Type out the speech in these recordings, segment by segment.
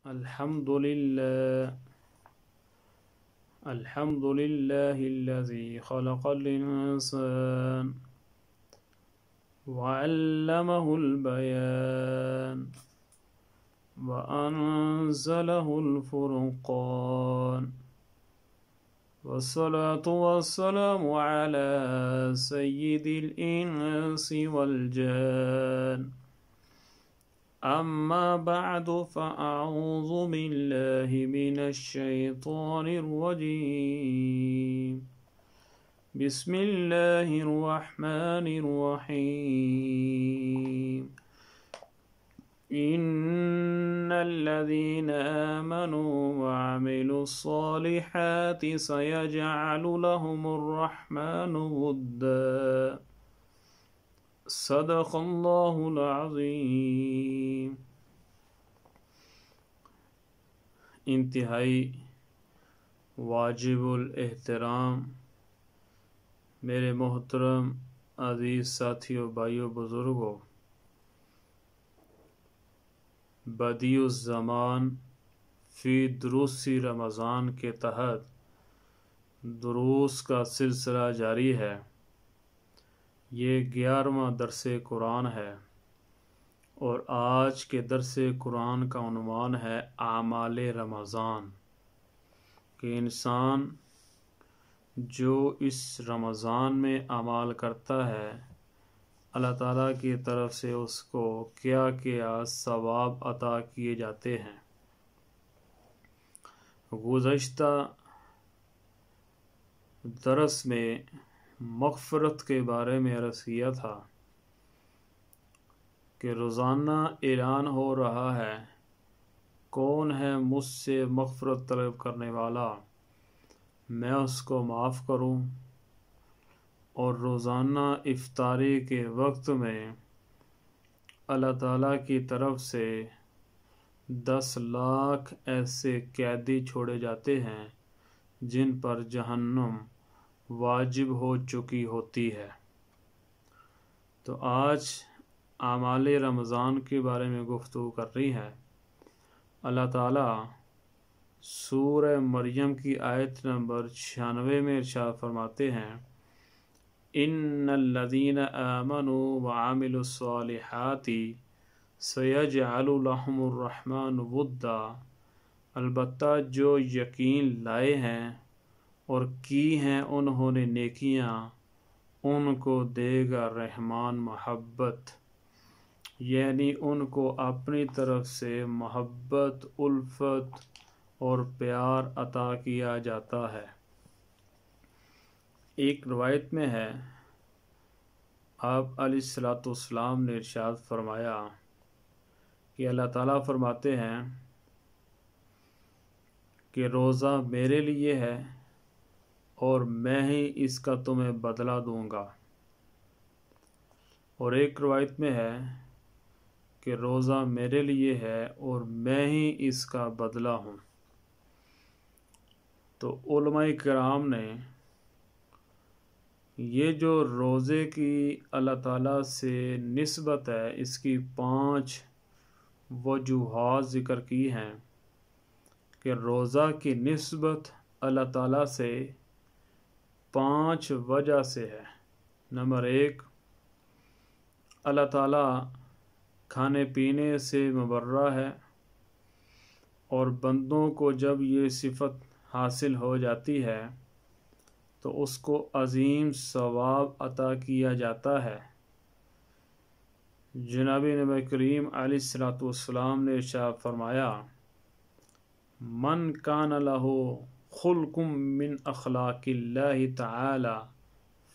الحمد لله الحمد لله الذي خلق الإنسان وعلمه البيان وأنزله الفرقان والصلاة والسلام على سيد الإنس والجان أما بعد فأعوذ بالله من الشيطان الرجيم بسم الله الرحمن الرحيم إن الذين آمنوا وعملوا الصالحات سيجعل لهم الرحمن ودا صدق اللہ العظیم۔ انتہائی واجب الاحترام میرے محترم عزیز ساتھیوں، بھائیوں، بزرگوں، بدیع الزمان فی دروس رمضان کے تحت دروس کا سلسلہ جاری ہے۔ یہ 11واں درس قرآن ہے اور آج کے درس قرآن کا عنوان ہے اعمال رمضان، کہ انسان جو اس رمضان میں اعمال کرتا ہے اللہ تعالیٰ کی طرف سے اس کو کیا کیا ثواب عطا کیے جاتے ہیں۔ گزشتہ درس میں مغفرت کے بارے میں عرض کیا تھا کہ روزانہ اعلان ہو رہا ہے کون ہے مجھ سے مغفرت طلب کرنے والا، میں اس کو معاف کروں، اور روزانہ افطاری کے وقت میں اللہ تعالیٰ کی طرف سے 10 لاکھ ایسے قیدی چھوڑے جاتے ہیں جن پر جہنم واجب ہو چکی ہوتی ہے۔ تو آج اعمال رمضان کے بارے میں گفتگو کر رہی ہے۔ اللہ تعالیٰ سورہ مریم کی آیت نمبر 96 میں ارشاد فرماتے ہیں، ان الذین آمنوا وعملوا الصالحات سیجعل لهم الرحمن ودا، البتہ جو یقین لائے ہیں اور کی ہیں انہوں نے نیکیاں، ان کو دے گا رحمان محبت، یعنی ان کو اپنی طرف سے محبت، الفت اور پیار عطا کیا جاتا ہے۔ ایک روایت میں ہے آپ علیہ الصلوۃ والسلام نے ارشاد فرمایا کہ اللہ تعالیٰ فرماتے ہیں کہ روزہ میرے لیے ہے اور میں ہی اس کا تمہیں بدلہ دوں گا، اور ایک روایت میں ہے کہ روزہ میرے لیے ہے اور میں ہی اس کا بدلہ ہوں۔ تو علماء کرام نے یہ جو روزے کی اللہ تعالیٰ سے نسبت ہے اس کی 5 وجوہات ذکر کی ہیں کہ روزہ کی نسبت اللہ تعالیٰ سے 5 وجہ سے ہے۔ نمبر 1، اللہ تعالیٰ کھانے پینے سے مبرہ ہے، اور بندوں کو جب یہ صفت حاصل ہو جاتی ہے تو اس کو عظیم ثواب عطا کیا جاتا ہے۔ جناب نبی کریم علیہ الصلوۃ والسلام نے ارشاد فرمایا، من کان لہ خلق من اخلاق اللہ تعالی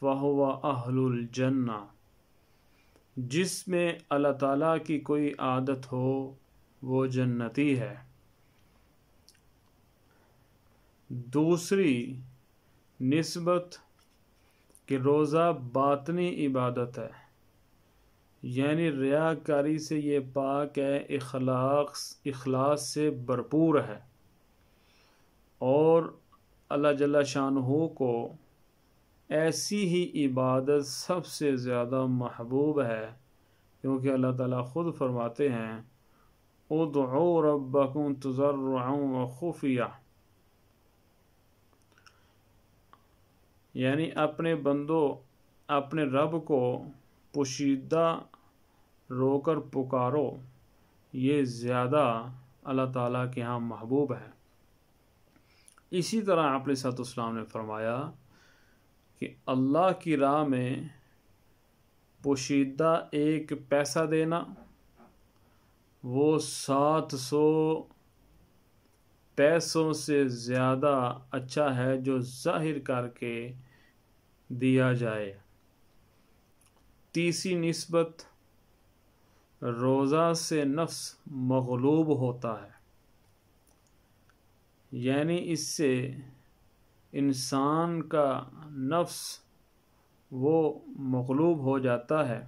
فہو اہل الجنہ، جس میں اللہ تعالیٰ کی کوئی عادت ہو وہ جنتی ہے۔ دوسری نسبت کہ روزہ باطنی عبادت ہے، یعنی ریاکاری سے یہ پاک ہے، اخلاص سے بھرپور ہے، اور اللہ جل شانہ کو ایسی ہی عبادت سب سے زیادہ محبوب ہے، کیونکہ اللہ تعالیٰ خود فرماتے ہیں ادعوا ربکم تضرعا وخفیہ، یعنی اپنے بندوں اپنے رب کو پوشیدہ رو کر پکارو، یہ زیادہ اللہ تعالیٰ کے ہاں محبوب ہے۔ اسی طرح آپ علیہ السلام نے فرمایا کہ اللہ کی راہ میں پوشیدہ ایک پیسہ دینا وہ 700 پیسوں سے زیادہ اچھا ہے جو ظاہر کر کے دیا جائے۔ تیسری نسبت، روزہ سے نفس مغلوب ہوتا ہے، یعنی اس سے انسان کا نفس وہ مغلوب ہو جاتا ہے۔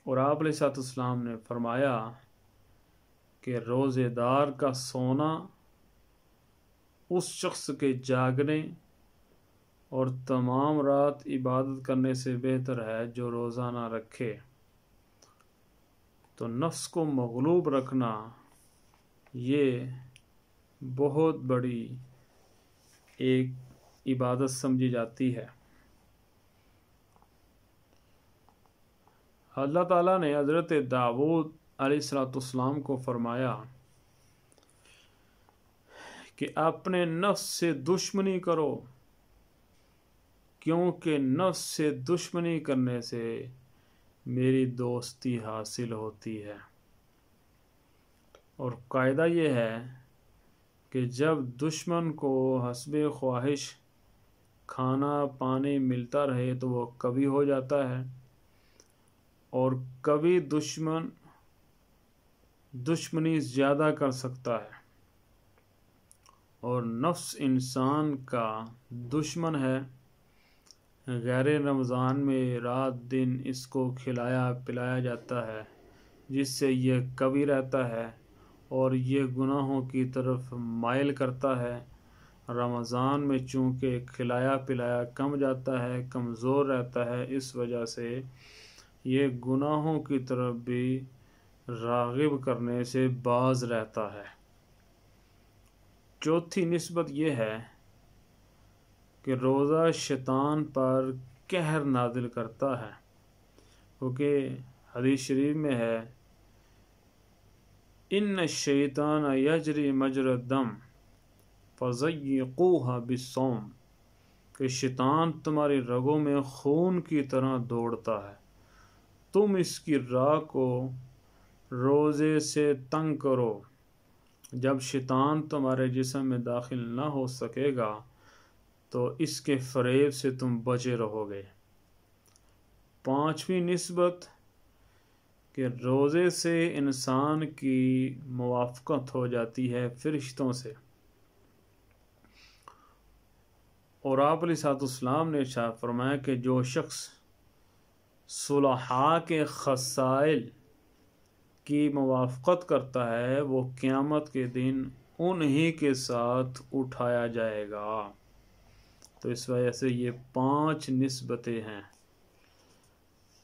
اور آپ علیہ السلام نے فرمایا کہ روزے دار کا سونا اس شخص کے جاگنے اور تمام رات عبادت کرنے سے بہتر ہے جو روزہ نہ رکھے۔ تو نفس کو مغلوب رکھنا یہ بہت بڑی ایک عبادت سمجھی جاتی ہے۔ اللہ تعالیٰ نے حضرت داؤد علیہ السلام کو فرمایا کہ اپنے نفس سے دشمنی کرو، کیونکہ نفس سے دشمنی کرنے سے میری دوستی حاصل ہوتی ہے۔ اور قاعدہ یہ ہے کہ جب دشمن کو حسب خواہش کھانا پانی ملتا رہے تو وہ کبھی ہو جاتا ہے، اور کبھی دشمنی زیادہ کر سکتا ہے، اور نفس انسان کا دشمن ہے۔ غیر رمضان میں رات دن اس کو کھلایا پلایا جاتا ہے، جس سے یہ کبھی رہتا ہے اور یہ گناہوں کی طرف مائل کرتا ہے۔ رمضان میں چونکہ کھلایا پلایا کم جاتا ہے، کمزور رہتا ہے، اس وجہ سے یہ گناہوں کی طرف بھی راغب کرنے سے باز رہتا ہے۔ چوتھی نسبت یہ ہے کہ روزہ شیطان پر قہر نازل کرتا ہے، کیونکہ حدیث شریف میں ہے ان الشیطان یجری مجری الدم فضیقوها بالصوم، کہ شیطان تمہاری رگوں میں خون کی طرح دوڑتا ہے، تم اس کی راہ کو روزے سے تنگ کرو۔ جب شیطان تمہارے جسم میں داخل نہ ہو سکے گا تو اس کے فریب سے تم بچے رہو گے۔ پانچویں نسبت کہ روزے سے انسان کی موافقت ہو جاتی ہے فرشتوں سے۔ اور آپ علیہ السلام نے ارشاد فرمایا کہ جو شخص صلحاء کے خصائل کی موافقت کرتا ہے وہ قیامت کے دن انہی کے ساتھ اٹھایا جائے گا۔ تو اس وجہ سے یہ 5 نسبتیں ہیں۔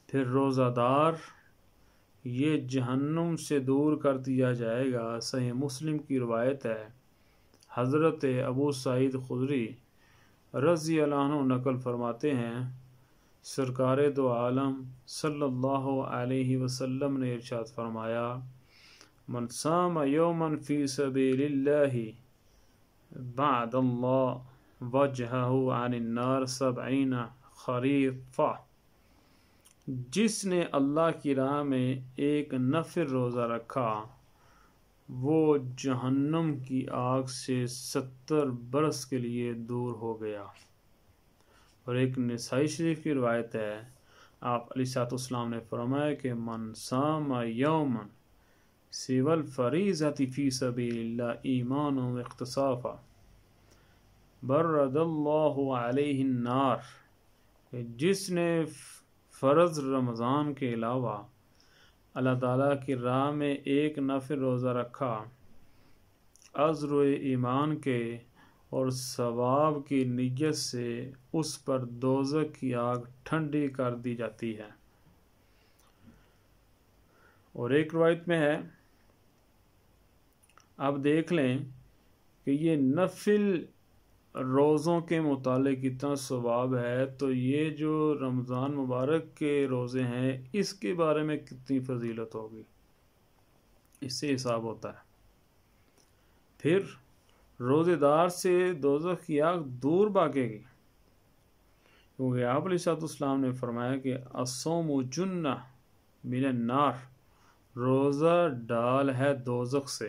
پھر روزہ دار یہ جہنم سے دور کر دیا جائے گا۔ صحیح مسلم کی روایت ہے، حضرت ابو سعید خدری رضی اللہ عنہ نقل فرماتے ہیں، سرکار دو عالم صلی اللہ علیہ وسلم نے ارشاد فرمایا، من صام یوما فی سبیل اللہ بعد اللہ وجہہ عن النار 70 خریفہ، جس نے اللہ کی راہ میں ایک نفل روزہ رکھا وہ جہنم کی آگ سے 70 برس کے لیے دور ہو گیا۔ اور ایک نسائی شریف کی روایت ہے، آپ علیہ السلام نے فرمایا کہ من صام یوما سوى الفریضۃ فی سبیل اللہ ایمانا واحتسابا برد اللہ علیہ النار، جس نے فرض رمضان کے علاوہ اللہ تعالیٰ کی راہ میں ایک نفل روزہ رکھا عذر و ایمان کے اور ثواب کی نیت سے، اس پر دوزخ کی آگ ٹھنڈی کر دی جاتی ہے۔ اور ایک روایت میں ہے آپ دیکھ لیں کہ یہ نفل روزوں کے متعلق کتنا ثواب ہے، تو یہ جو رمضان مبارک کے روزے ہیں اس کے بارے میں کتنی فضیلت ہوگی، اس سے حساب ہوتا ہے۔ پھر روزے دار سے دوزخ کی آگ دور بھاگے گی، کیونکہ آپ علیہ السلام نے فرمایا کہ الصوم جنہ من النار، روزہ ڈال ہے دوزخ سے۔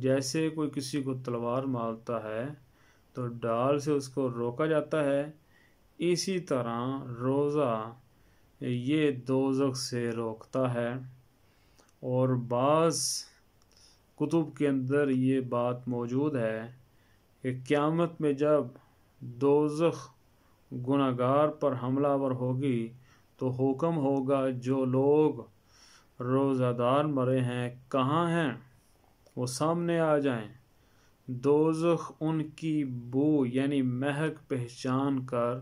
جیسے کوئی کسی کو تلوار مارتا ہے تو ڈال سے اس کو روکا جاتا ہے، اسی طرح روزہ یہ دوزخ سے روکتا ہے۔ اور بعض کتب کے اندر یہ بات موجود ہے کہ قیامت میں جب دوزخ گناہگار پر حملہ آور ہوگی تو حکم ہوگا جو لوگ روزہ دار مرے ہیں کہاں ہیں، وہ سامنے آ جائیں۔ دوزخ ان کی بو یعنی مہک پہچان کر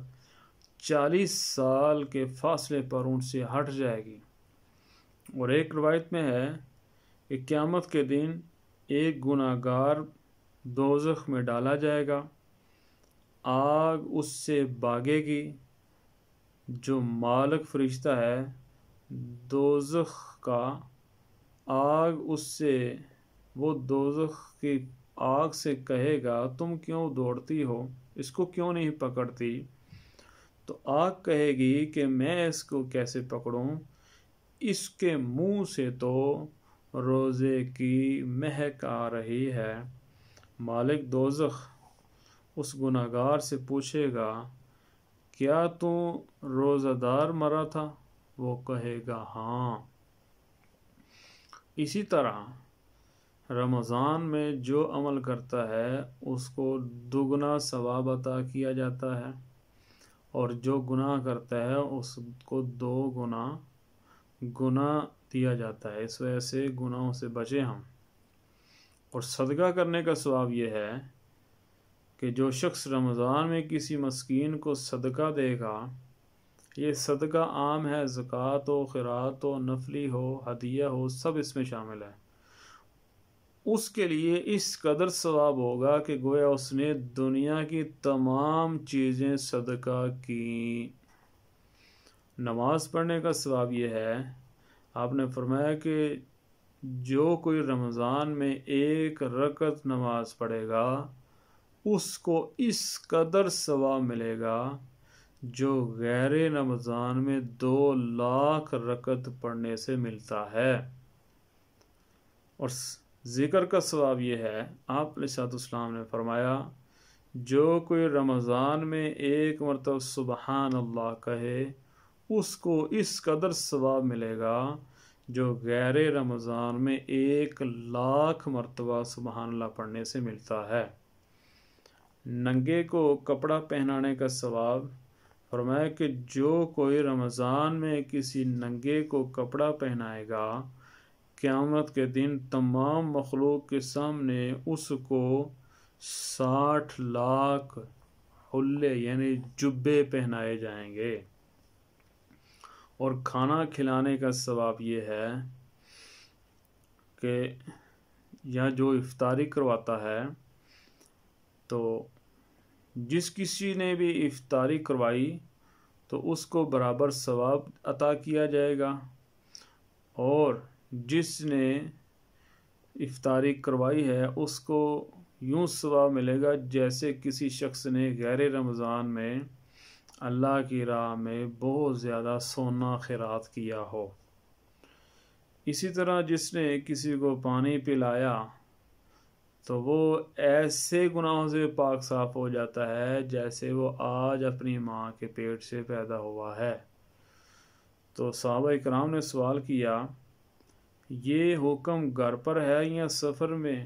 40 سال کے فاصلے پر ان سے ہٹ جائے گی۔ اور ایک روایت میں ہے کہ قیامت کے دن ایک گناہگار دوزخ میں ڈالا جائے گا، آگ اس سے بھاگے گی، جو مالک فرشتہ ہے دوزخ کا، آگ اس سے، وہ دوزخ کی آگ سے کہے گا تم کیوں دوڑتی ہو، اس کو کیوں نہیں پکڑتی؟ تو آگ کہے گی کہ میں اس کو کیسے پکڑوں، اس کے منہ سے تو روزے کی مہک آ رہی ہے۔ مالک دوزخ اس گناہگار سے پوچھے گا کیا تو روزہ دار مرا تھا؟ وہ کہے گا ہاں۔ اسی طرح رمضان میں جو عمل کرتا ہے اس کو دگنا ثواب عطا کیا جاتا ہے، اور جو گناہ کرتا ہے اس کو 2 گنا گناہ دیا جاتا ہے۔ اس وجہ سے گناہوں سے بچیں ہم۔ اور صدقہ کرنے کا ثواب یہ ہے کہ جو شخص رمضان میں کسی مسکین کو صدقہ دے گا، یہ صدقہ عام ہے، زکوٰۃ ہو، خیرات ہو، نفلی ہو، ہدیہ ہو، سب اس میں شامل ہے، اس کے لیے اس قدر ثواب ہوگا کہ گویا اس نے دنیا کی تمام چیزیں صدقہ کی۔ نماز پڑھنے کا ثواب یہ ہے، آپ نے فرمایا کہ جو کوئی رمضان میں 1 رکعت نماز پڑھے گا اس کو اس قدر ثواب ملے گا جو غیر رمضان میں 2 لاکھ رکعت پڑھنے سے ملتا ہے۔ اور ذکر کا ثواب یہ ہے، آپ علیہ السلام نے فرمایا جو کوئی رمضان میں 1 مرتبہ سبحان اللہ کہے اس کو اس قدر ثواب ملے گا جو غیر رمضان میں 1 لاکھ مرتبہ سبحان اللہ پڑھنے سے ملتا ہے۔ ننگے کو کپڑا پہنانے کا ثواب، فرمایا کہ جو کوئی رمضان میں کسی ننگے کو کپڑا پہنائے گا قیامت کے دن تمام مخلوق کے سامنے اس کو 60 لاکھ حلے یعنی جبے پہنائے جائیں گے۔ اور کھانا کھلانے کا ثواب یہ ہے کہ یا جو افطاری کرواتا ہے تو جس کسی نے بھی افطاری کروائی تو اس کو برابر ثواب عطا کیا جائے گا، اور جس نے افطاری کروائی ہے اس کو یوں ثواب ملے گا جیسے کسی شخص نے غیر رمضان میں اللہ کی راہ میں بہت زیادہ سونا خیرات کیا ہو۔ اسی طرح جس نے کسی کو پانی پلایا تو وہ ایسے گناہوں سے پاک صاف ہو جاتا ہے جیسے وہ آج اپنی ماں کے پیٹ سے پیدا ہوا ہے۔ تو صحابہ کرام نے سوال کیا یہ حکم گھر پر ہے یا سفر میں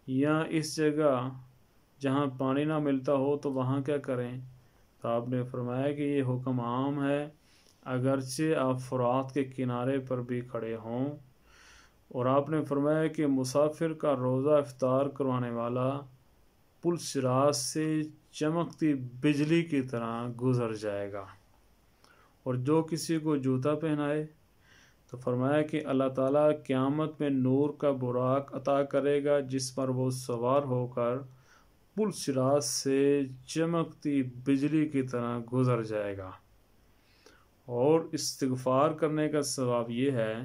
یا اس جگہ جہاں پانی نہ ملتا ہو تو وہاں کیا کریں؟ تو آپ نے فرمایا کہ یہ حکم عام ہے، اگرچہ آپ فرات کے کنارے پر بھی کھڑے ہوں۔ اور آپ نے فرمایا کہ مسافر کا روزہ افطار کروانے والا پل صراط سے چمکتی بجلی کی طرح گزر جائے گا، اور جو کسی کو جوتا پہنائے تو فرمایا کہ اللہ تعالیٰ قیامت میں نور کا براق عطا کرے گا جس پر وہ سوار ہو کر پل صراط سے چمکتی بجلی کی طرح گزر جائے گا۔ اور استغفار کرنے کا ثواب یہ ہے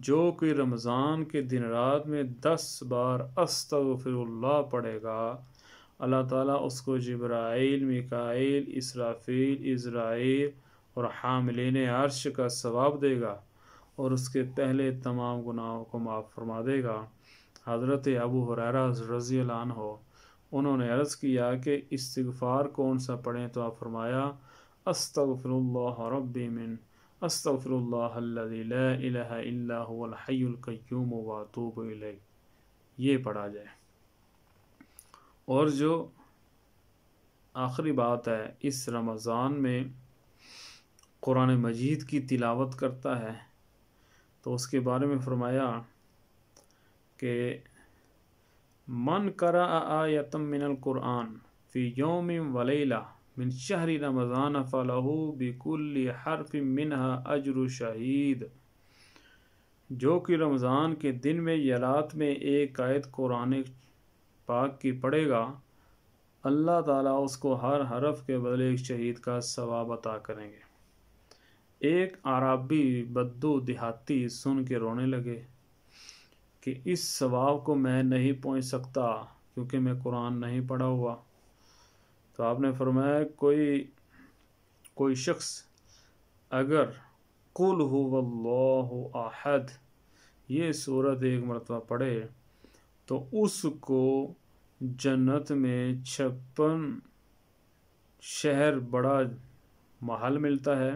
جو کوئی رمضان کے دن رات میں 10 بار استغفر اللہ پڑھے گا، اللہ تعالیٰ اس کو جبرائیل، میکائیل، اسرافیل، عزرائیل اور حاملین عرش کا ثواب دے گا اور اس کے پہلے تمام گناہوں کو معاف فرما دے گا۔ حضرت ابو ہریرہ رضی اللہ عنہ انہوں نے عرض کیا کہ استغفار کون سا پڑھیں؟ تو آپ فرمایا استغفر اللہ ربی من استغفر اللہ الذی لا الہ الا هو الحی القیوم واتوب الیہ، یہ پڑھا جائے۔ اور جو آخری بات ہے، اس رمضان میں قرآن مجید کی تلاوت کرتا ہے تو اس کے بارے میں فرمایا کہ من قرأ آیۃ من القرآن فی یوم ولیلہ من شہر رمضان فلہ بکل حرف منها اجر شہید۔ جو کہ رمضان کے دن میں یا رات میں ایک آیت قرآن پاک کی پڑھے گا، اللہ تعالیٰ اس کو ہر حرف کے بدلے ایک شہید کا ثواب عطا کریں گے۔ ایک عربی بدو دیہاتی سن کے رونے لگے کہ اس ثواب کو میں نہیں پہنچ سکتا کیونکہ میں قرآن نہیں پڑھا ہوا۔ تو آپ نے فرمایا کوئی شخص اگر قل هو اللہ احد یہ سورت ایک مرتبہ پڑھے تو اس کو جنت میں 56 شہر بڑا محل ملتا ہے،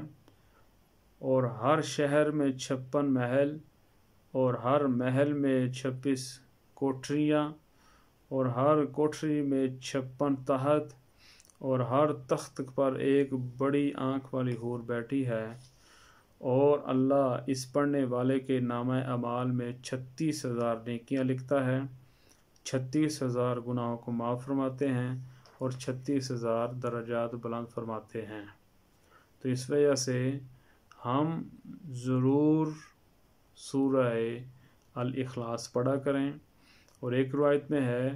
اور ہر شہر میں 56 محل، اور ہر محل میں 26 کوٹریاں، اور ہر کوٹری میں 56 تخت، اور ہر تخت پر ایک بڑی آنکھ والی حور بیٹھی ہے، اور اللہ اس پڑھنے والے کے نامہ اعمال میں 36,000 نیکیاں لکھتا ہے، 36,000 گناہوں کو معاف فرماتے ہیں اور 36,000 درجات بلند فرماتے ہیں۔ تو اس وجہ سے ہم ضرور سورہ الاخلاص پڑھا کریں۔ اور ایک روایت میں ہے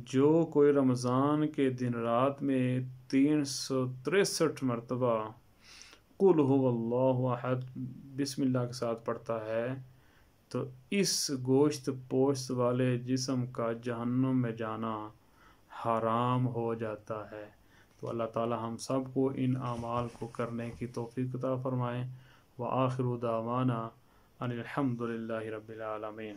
جو کوئی رمضان کے دن رات میں 363 مرتبہ قل هو اللہ احد بسم اللہ کے ساتھ پڑھتا ہے تو اس گوشت پوشت والے جسم کا جہنم میں جانا حرام ہو جاتا ہے۔ تو اللہ تعالی ہم سب کو ان اعمال کو کرنے کی توفیق عطا فرمائے۔ وآخر دعوانا ان الحمد للہ رب العالمین۔